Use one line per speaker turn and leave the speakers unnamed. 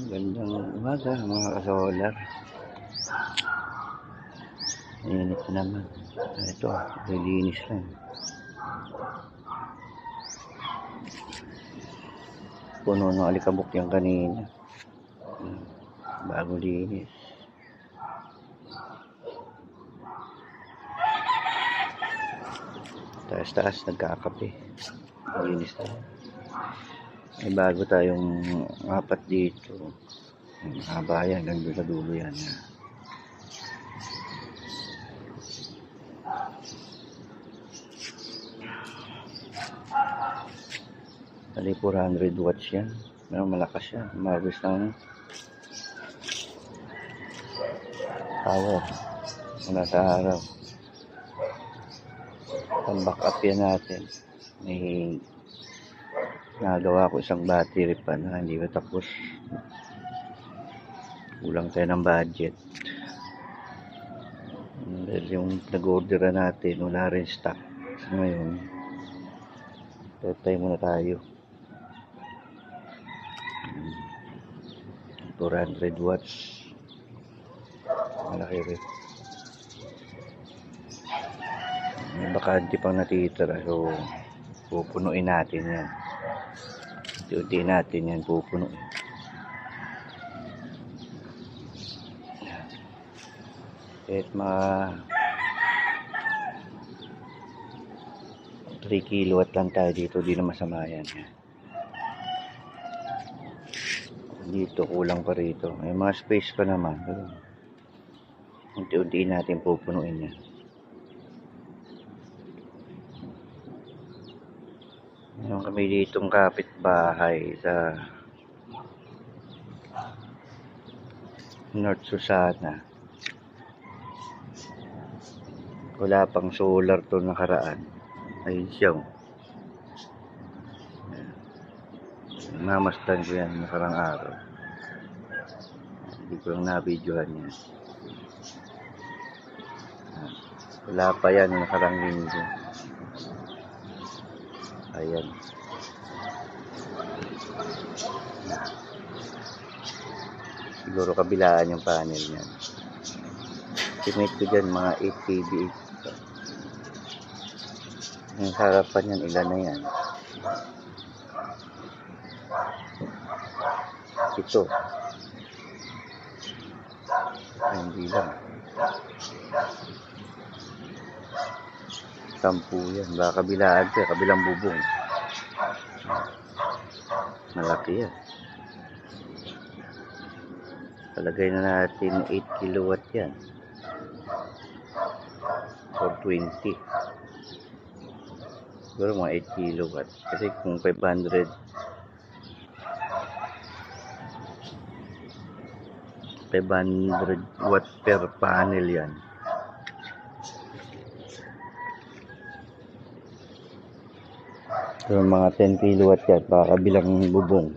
Gandang umaga mga ka-solar. Init naman. Ito, lilinis lang. Puno ng alikabok yan kanina. Bago linis. Taas-taas nagkakape. Linis na. May bago tayong apat dito. Mahaba yan, ganda sa dulo yan. Tali 400 watts yan. Pero malakas yan. Marvis ng power mula sa araw. Pang back up yan natin. May nagawa ko isang battery pa na hindi pa tapos. Kulang tayo ng budget. Dahil yung nag-order natin wala rin stock. Ngayon tatay muna tayo. 400 watts. Malaki rin. May bakante pang natitira. So pupunuin natin yan. Unti-unti natin yan pupunuin. Kahit mga 3 kilowatt lang tayo dito, di na masama yan. Dito kulang pa rito. May mga space pa naman. Unti-unti natin pupunuin yan. Meron kami ditong kapitbahay sa North Susana. Wala pang solar to nakaraan. Ayun siya. Mamastan ko yan nakarang araw. Hindi ko lang na-videohan yan. Wala pa yan nakarang linggo. Ayan. Siguro kabilaan yung panel niyan. Estimate ko dyan mga 8 kV. Yung harapan yan, ilan na yan? Ito. Ay, hindi lang. 10 yan. Baka kabilaan ko, kabilang bubong. Malaki yan. Palagay na natin 8 kilowatt yan. 420. Siguro mga 8 kilowatt. Kasi kung 500 watt per panel yan. So mga 10 kilowatt yan. Baka kabilang bubong.